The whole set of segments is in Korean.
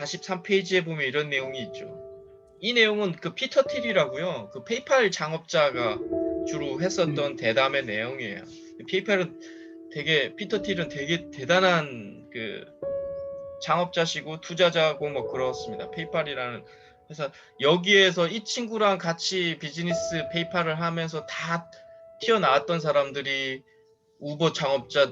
43페이지에 보면 이런 내용이 있죠. 이 내용은 그 피터 틸이라고요. 그 페이팔 창업자가 주로 했었던 대담의 내용이에요. 페이팔은 피터 틸은 되게 대단한 그 창업자시고 투자자고 뭐 그렇습니다. 페이팔이라는 회사, 여기에서 이 친구랑 같이 비즈니스 페이팔을 하면서 다 튀어나왔던 사람들이 우버 창업자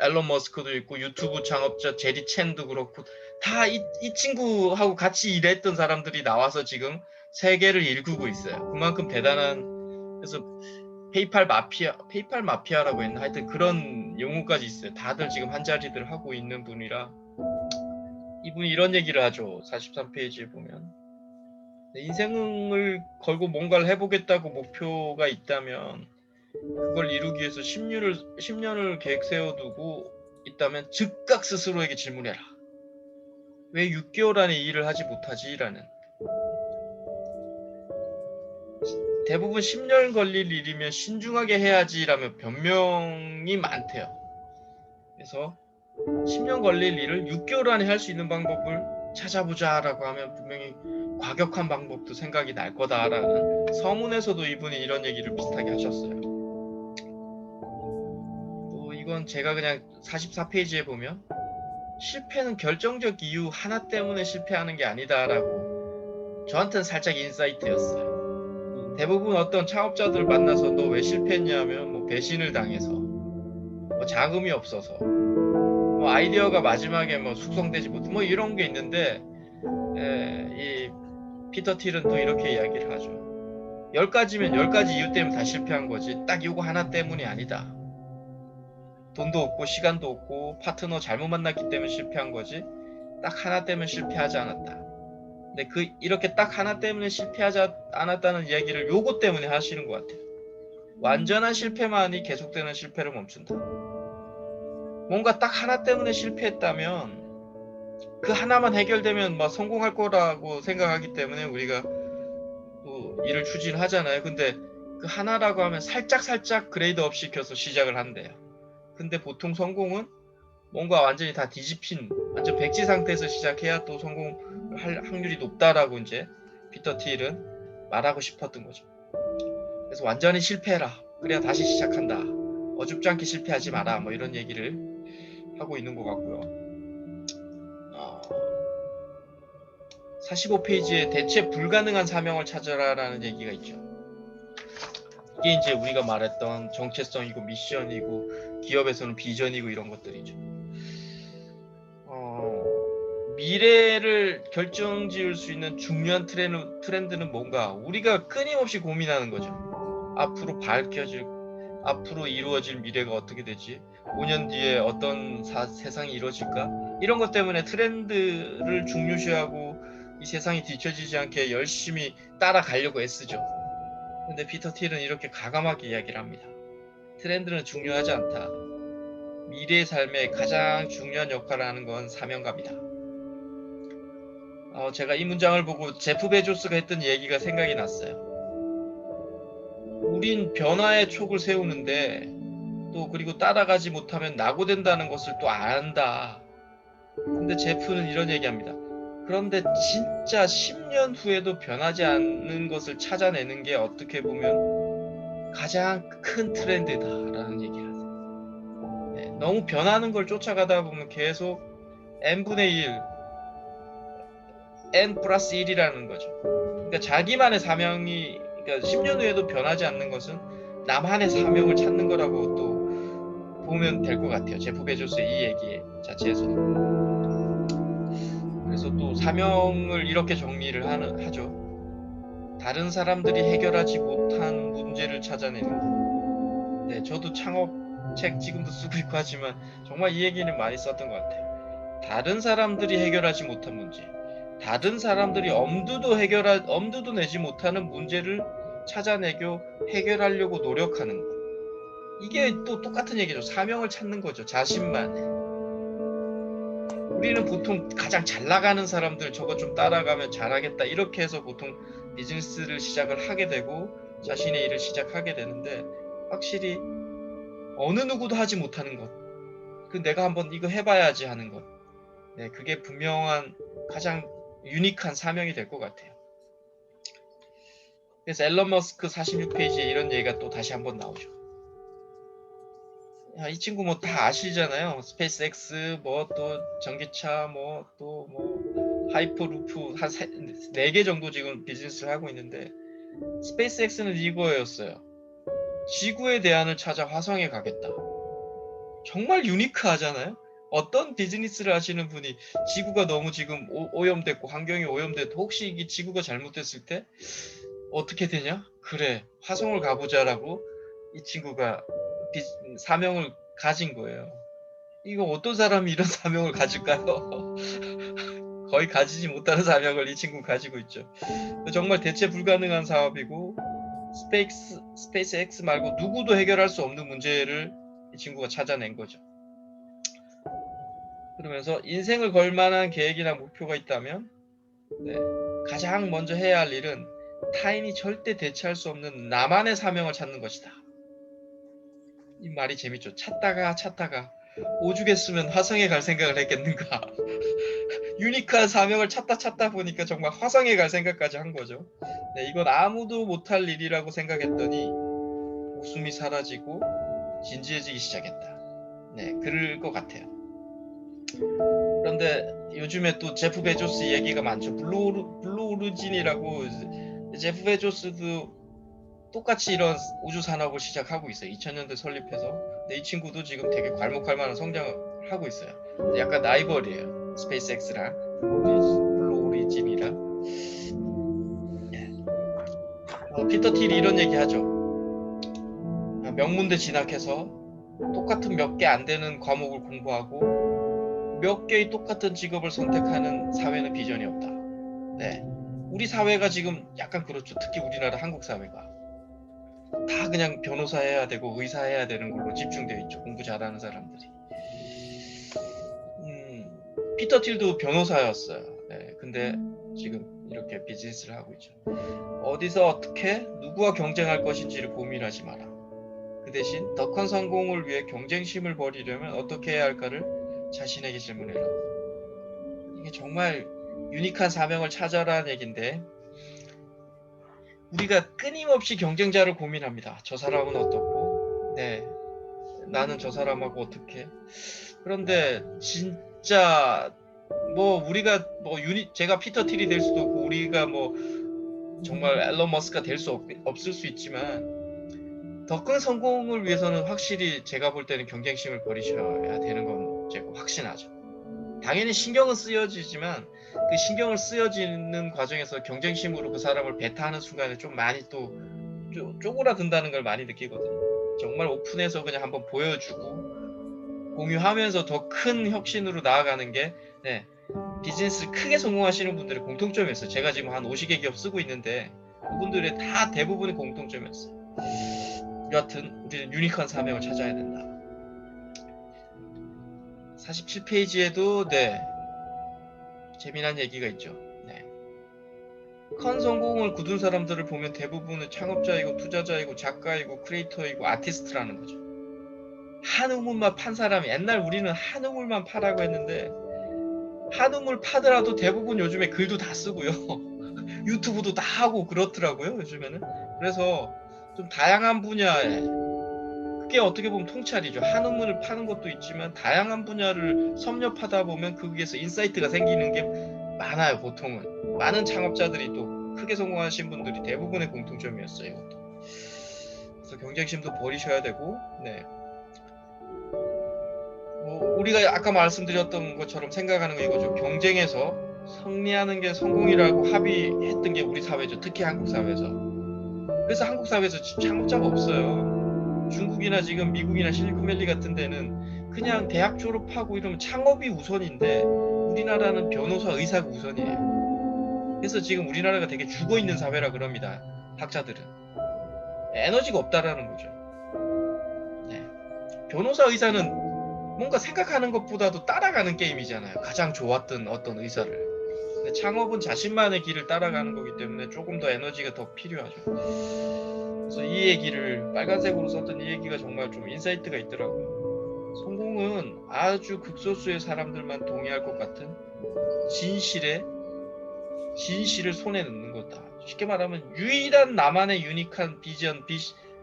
앨런 머스크도 있고 유튜브 창업자 제리 첸도 그렇고 다 이 친구하고 같이 일했던 사람들이 나와서 지금 세계를 일구고 있어요. 그만큼 대단한, 그래서 페이팔 마피아라고 했나, 하여튼 그런 용어까지 있어요. 다들 지금 한자리들 하고 있는 분이라 이분이 이런 얘기를 하죠. 43페이지에 보면 인생을 걸고 뭔가를 해보겠다고 목표가 있다면, 그걸 이루기 위해서 10년을 계획 세워두고 있다면 즉각 스스로에게 질문해라. 왜 6개월 안에 이 일을 하지 못하지? 라는. 대부분 10년 걸릴 일이면 신중하게 해야지 라며 변명이 많대요. 그래서 10년 걸릴 일을 6개월 안에 할 수 있는 방법을 찾아보자 라고 하면 분명히 과격한 방법도 생각이 날 거다라는, 서문에서도 이분이 이런 얘기를 비슷하게 하셨어요. 또 이건 제가 그냥 44페이지에 보면 실패는 결정적 이유 하나 때문에 실패하는 게 아니다라고 저한테는 살짝 인사이트였어요. 대부분 어떤 창업자들 만나서 너 왜 실패했냐면 뭐 배신을 당해서, 뭐 자금이 없어서, 뭐 아이디어가 마지막에 뭐 숙성되지 못해, 뭐 이런 게 있는데, 이 피터 틸은 또 이렇게 이야기를 하죠. 10가지면 10가지 이유 때문에 다 실패한 거지 딱 이거 하나 때문이 아니다. 돈도 없고 시간도 없고 파트너 잘못 만났기 때문에 실패한 거지 딱 하나 때문에 실패하지 않았다. 근데 이렇게 딱 하나 때문에 실패하지 않았다는 이야기를 요거 때문에 하시는 것 같아요. 완전한 실패만이 계속되는 실패를 멈춘다. 뭔가 딱 하나 때문에 실패했다면 그 하나만 해결되면 막 성공할 거라고 생각하기 때문에 우리가 또 일을 추진하잖아요. 근데 그 하나라고 하면 살짝 그레이드업 시켜서 시작을 한대요. 근데 보통 성공은 뭔가 완전히 다 뒤집힌 완전 백지 상태에서 시작해야 또 성공할 확률이 높다라고 이제 피터 틸은 말하고 싶었던 거죠. 그래서 완전히 실패해라. 그래야 다시 시작한다. 어줍지 않게 실패하지 마라. 뭐 이런 얘기를 하고 있는 것 같고요. 45페이지에 대체 불가능한 사명을 찾아라라는 얘기가 있죠. 이게 이제 우리가 말했던 정체성이고 미션이고 기업에서는 비전이고 이런 것들이죠. 미래를 결정지을 수 있는 중요한 트렌드는 뭔가 우리가 끊임없이 고민하는 거죠. 앞으로 이루어질 미래가 어떻게 되지? 5년 뒤에 어떤 세상이 이루어질까? 이런 것 때문에 트렌드를 중요시하고 이 세상이 뒤처지지 않게 열심히 따라가려고 애쓰죠. 근데 피터 틸은 이렇게 과감하게 이야기를 합니다. 트렌드는 중요하지 않다. 미래의 삶에 가장 중요한 역할을 하는 건 사명감이다. 제가 이 문장을 보고 제프 베조스가 했던 얘기가 생각이 났어요. 우린 변화의 촉을 세우는데 또 그리고 따라가지 못하면 낙오된다는 것을 또 안다. 근데 제프는 이런 얘기합니다. 그런데 진짜 10년 후에도 변하지 않는 것을 찾아내는 게 어떻게 보면 가장 큰 트렌드다라는 얘기를 하세요. 네, 너무 변하는 걸 쫓아가다 보면 계속 n분의 1, n 플러스 1이라는 거죠. 그러니까 자기만의 사명이, 그러니까 10년 후에도 변하지 않는 것은 나만의 사명을 찾는 거라고 또 보면 될 것 같아요. 제프 베조스의 이 얘기 자체에서. 그래서 또 사명을 이렇게 정리를 하죠. 다른 사람들이 해결하지 못한 문제를 찾아내는. 네, 저도 창업책 지금도 쓰고 있고 하지만 정말 이 얘기는 많이 썼던 것 같아요. 다른 사람들이 해결하지 못한 문제, 다른 사람들이 엄두도 내지 못하는 문제를 찾아내고 해결하려고 노력하는 것. 이게 또 똑같은 얘기죠. 사명을 찾는 거죠. 자신만. 우리는 보통 가장 잘 나가는 사람들 저거 좀 따라가면 잘하겠다 이렇게 해서 보통 비즈니스를 시작을 하게 되고 자신의 일을 시작하게 되는데, 확실히 어느 누구도 하지 못하는 것, 내가 한번 이거 해봐야지 하는 것, 네, 그게 분명한 가장 유니크한 사명이 될 것 같아요. 그래서 앨런 머스크 46페이지에 이런 얘기가 또 다시 한번 나오죠. 이 친구 뭐 다 아시잖아요. 스페이스 X, 뭐 또 전기차, 뭐 또 뭐 하이퍼루프 한 4개 정도 지금 비즈니스를 하고 있는데, 스페이스 X는 이거였어요. 지구의 대안을 찾아 화성에 가겠다. 정말 유니크하잖아요. 어떤 비즈니스를 하시는 분이 지구가 너무 지금 오염됐고 환경이 오염됐고 혹시 이게 지구가 잘못됐을 때 어떻게 되냐? 그래, 화성을 가보자라고 이 친구가 사명을 가진 거예요. 이거 어떤 사람이 이런 사명을 가질까요? 거의 가지지 못하는 사명을 이 친구가 가지고 있죠. 정말 대체 불가능한 사업이고, 스페이스 X 말고 누구도 해결할 수 없는 문제를 이 친구가 찾아낸 거죠. 그러면서 인생을 걸 만한 계획이나 목표가 있다면, 네, 가장 먼저 해야 할 일은 타인이 절대 대체할 수 없는 나만의 사명을 찾는 것이다. 이 말이 재밌죠. 찾다가 오죽했으면 화성에 갈 생각을 했겠는가. 유니크한 사명을 찾다 보니까 정말 화성에 갈 생각까지 한 거죠. 네, 이건 아무도 못할 일이라고 생각했더니 웃음이 사라지고 진지해지기 시작했다. 네, 그럴 것 같아요. 그런데 요즘에 또 제프 베조스 얘기가 많죠. 블루 오리진이라고, 제프 베조스도 똑같이 이런 우주 산업을 시작하고 있어요. 2000년대 설립해서. 근데 이 친구도 지금 되게 괄목할 만한 성장을 하고 있어요. 약간 라이벌이에요. 스페이스 X랑 블루 오리진이랑. 피터 틸이 이런 얘기 하죠. 명문대 진학해서 똑같은 몇 개 안 되는 과목을 공부하고 몇 개의 똑같은 직업을 선택하는 사회는 비전이 없다. 네, 우리 사회가 지금 약간 그렇죠. 특히 우리나라 한국 사회가 다 그냥 변호사 해야 되고 의사 해야 되는 걸로 집중되어 있죠. 공부 잘하는 사람들이. 피터 틸도 변호사였어요. 네, 근데 지금 이렇게 비즈니스를 하고 있죠. 어디서 어떻게 누구와 경쟁할 것인지를 고민하지 마라. 그 대신 더 큰 성공을 위해 경쟁심을 벌이려면 어떻게 해야 할까를 자신에게 질문해라. 이게 정말 유니크한 사명을 찾아라는 얘기인데, 우리가 끊임없이 경쟁자를 고민합니다. 저 사람은 어떻고, 네, 나는 저 사람하고 어떻게. 그런데 진짜 뭐 우리가 뭐 제가 피터 틸이 될 수도 없고 우리가 뭐 정말 앨런 머스크가 될 수 없을 수 있지만, 더 큰 성공을 위해서는 확실히 제가 볼 때는 경쟁심을 버리셔야 되는 건 제가 확신하죠. 당연히 신경은 쓰여지지만 그 신경을 쓰여지는 과정에서 경쟁심으로 그 사람을 배타하는 순간에 좀 많이 또 쪼그라든다는 걸 많이 느끼거든요. 정말 오픈해서 그냥 한번 보여주고 공유하면서 더 큰 혁신으로 나아가는 게, 네, 비즈니스를 크게 성공하시는 분들의 공통점이었어요. 제가 지금 한 50개 기업 쓰고 있는데 그분들의 다 대부분의 공통점이었어요. 여하튼 우리는 유니크한 사명을 찾아야 된다. 47페이지에도 네, 재미난 얘기가 있죠. 네. 큰 성공을 거둔 사람들을 보면 대부분은 창업자이고 투자자이고 작가이고 크리에이터이고 아티스트라는 거죠. 한우물만 판 사람이, 옛날 우리는 한우물만 파라고 했는데 한우물 파더라도 대부분 요즘에 글도 다 쓰고요. 유튜브도 다 하고 그렇더라고요, 요즘에는. 그래서 좀 다양한 분야에, 그게 어떻게 보면 통찰이죠. 한우물을 파는 것도 있지만 다양한 분야를 섭렵하다 보면 거기에서 인사이트가 생기는 게 많아요. 보통은 많은 창업자들이 또 크게 성공하신 분들이 대부분의 공통점이었어요. 이것도. 그래서 경쟁심도 버리셔야 되고, 네, 뭐 우리가 아까 말씀드렸던 것처럼 생각하는 거 이거죠. 경쟁에서 승리하는 게 성공이라고 합의했던 게 우리 사회죠. 특히 한국 사회에서. 그래서 한국 사회에서 창업자가 없어요. 중국이나 지금 미국이나 실리콘밸리 같은 데는 그냥 대학 졸업하고 이러면 창업이 우선인데 우리나라는 변호사, 의사가 우선이에요. 그래서 지금 우리나라가 되게 죽어있는 사회라 그럽니다. 학자들은. 에너지가 없다라는 거죠. 네. 변호사, 의사는 뭔가 생각하는 것보다도 따라가는 게임이잖아요. 가장 좋았던 어떤 의사를. 근데 창업은 자신만의 길을 따라가는 거기 때문에 조금 더 에너지가 더 필요하죠. 그래서 이 얘기를 빨간색으로 썼던 이 얘기가 정말 좀 인사이트가 있더라고요. 성공은 아주 극소수의 사람들만 동의할 것 같은 진실을 손에 넣는 거다. 쉽게 말하면 유일한 나만의 유니크한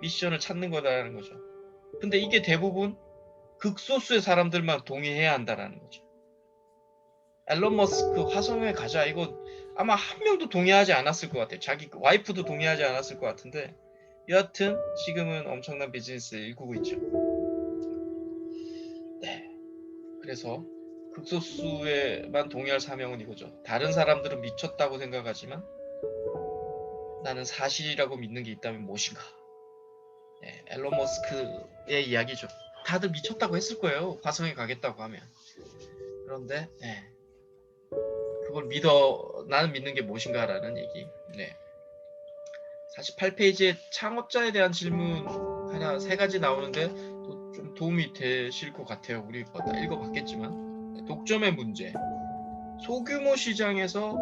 미션을 찾는 거다라는 거죠. 근데 이게 대부분 극소수의 사람들만 동의해야 한다라는 거죠. 앨런 머스크 화성에 가자, 이거 아마 한 명도 동의하지 않았을 것 같아요. 자기 와이프도 동의하지 않았을 것 같은데, 여하튼 지금은 엄청난 비즈니스를 일구고 있죠. 네, 그래서 극소수에만 동의할 사명은 이거죠. 다른 사람들은 미쳤다고 생각하지만 나는 사실이라고 믿는 게 있다면 무엇인가. 네, 앨런 머스크의 이야기죠. 다들 미쳤다고 했을 거예요, 화성에 가겠다고 하면. 그런데 그걸 나는 믿는 게 무엇인가라는 얘기. 48페이지에 창업자에 대한 질문 하나 3가지 나오는데 좀 도움이 되실 것 같아요. 우리 다 읽어봤겠지만. 독점의 문제. 소규모 시장에서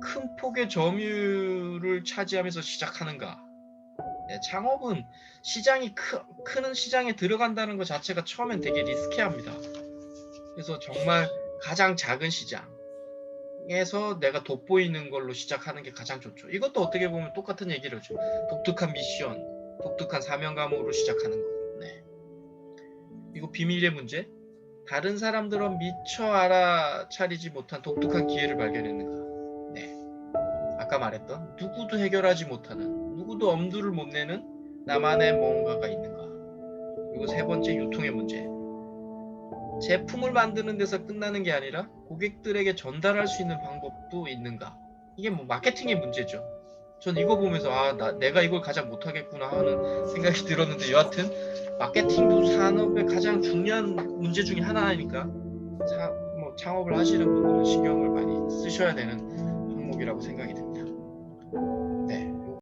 큰 폭의 점유율을 차지하면서 시작하는가. 창업은 시장이 큰 시장에 들어간다는 것 자체가 처음엔 되게 리스키합니다. 그래서 정말 가장 작은 시장에서 내가 돋보이는 걸로 시작하는 게 가장 좋죠. 이것도 어떻게 보면 똑같은 얘기를 하죠. 독특한 미션, 독특한 사명감으로 시작하는 거. 이거 비밀의 문제. 다른 사람들은 미처 알아차리지 못한 독특한 기회를 발견했는가. 아까 말했던 누구도 해결하지 못하는, 누구도 엄두를 못 내는 나만의 뭔가가 있는가. 그리고 3번째, 유통의 문제. 제품을 만드는 데서 끝나는 게 아니라 고객들에게 전달할 수 있는 방법도 있는가. 이게 뭐 마케팅의 문제죠. 전 이거 보면서 내가 이걸 가장 못하겠구나 하는 생각이 들었는데, 여하튼 마케팅도 산업의 가장 중요한 문제 중에 하나니까 창업을 하시는 분들은 신경을 많이 쓰셔야 되는 항목이라고 생각이 듭니다.